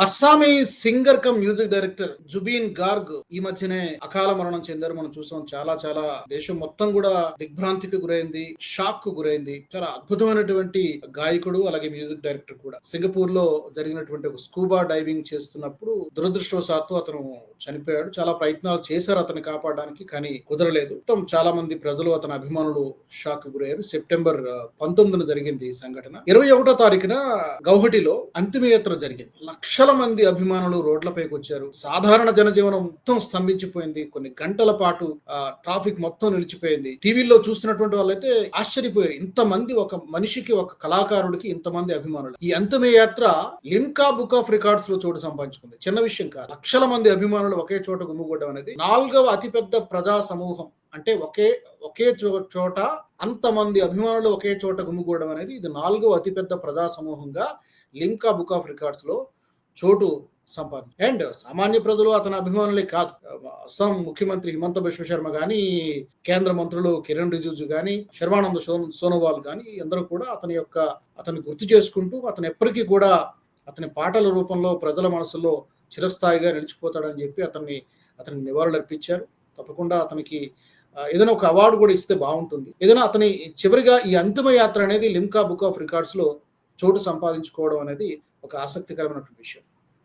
Assamese singer cum music director Zubeen Garg ఈ మధ్యనే అకాల మరణం చెందారు. మనం చూసాం. చాలా చాలా దేశం మొత్తం కూడా దిగ్భ్రాంతికి గురైంది, షాక్ కు గురైంది. చాలా అద్భుతమైనటువంటి గాయకుడు, అలాగే మ్యూజిక్ డైరెక్టర్ కూడా. సింగపూర్ లో జరిగినటువంటి ఒక స్కూబా డైవింగ్ చేస్తున్నప్పుడు దురదృష్టవశాత్తు అతను చనిపోయాడు. చాలా ప్రయత్నాలు చేశారు అతన్ని కాపాడడానికి, కానీ కుదరలేదు. మొత్తం చాలా మంది ప్రజలు, అతని అభిమానులు షాక్ కు గురయ్యారు. సెప్టెంబర్ 19న జరిగింది ఈ సంఘటన. 21వ తారీఖున గౌహటిలో అంతిమయాత్ర జరిగింది. లక్షల మంది అభిమానులు రోడ్లపైకి వచ్చారు. సాధారణ జనజీవనం మొత్తం స్తంభించిపోయింది. కొన్ని గంటల పాటు ట్రాఫిక్ మొత్తం నిలిచిపోయింది. టీవీలో చూస్తున్నటువంటి వాళ్ళైతే ఆశ్చర్యపోయారు. ఇంతమంది, ఒక మనిషికి, ఒక కళాకారుడికి ఇంతమంది అభిమానులు. ఈ అంతిమయాత్ర లిమ్కా బుక్ ఆఫ్ రికార్డ్స్ లో చోటు సంపాదించుకుంది. చిన్న విషయం కాదు. లక్షల మంది అభిమానులు ఒకే చోట గుమిగూడడం అనేది 4వ అతిపెద్ద ప్రజా సమూహం. అంటే ఒకే చోట అంతమంది అభిమానులు ఒకే చోట గుమిగూడడం అనేది ఇది 4వ అతిపెద్ద ప్రజా సమూహంగా లిమ్కా బుక్ ఆఫ్ రికార్డ్స్ లో చోటు సంపాదించి. అండ్ సామాన్య ప్రజలు అతని అభిమానులే కాదు. అస్సాం ముఖ్యమంత్రి హిమంత బిశ్వ శర్మ గాని, కేంద్ర మంత్రులు కిరణ్ రిజిజు గాని, శర్వానంద్ సోనోవాల్ గాని, అందరూ కూడా అతన్ని గుర్తు చేసుకుంటూ, అతను ఎప్పటికీ కూడా అతని పాటల రూపంలో ప్రజల మనసులో చిరస్థాయిగా నిలిచిపోతాడని చెప్పి అతనికి నివాళులు అర్పించారు. తప్పకుండా అతనికి ఏదైనా ఒక అవార్డు కూడా ఇస్తే బాగుంటుంది. ఏదైనా అతని చివరిగా ఈ అంతిమ యాత్ర అనేది లిమ్కా బుక్ ఆఫ్ రికార్డ్స్ లో చోటు సంపాదించుకోవడం అనేది ఒక ఆసక్తికరమైనటువంటి విషయం.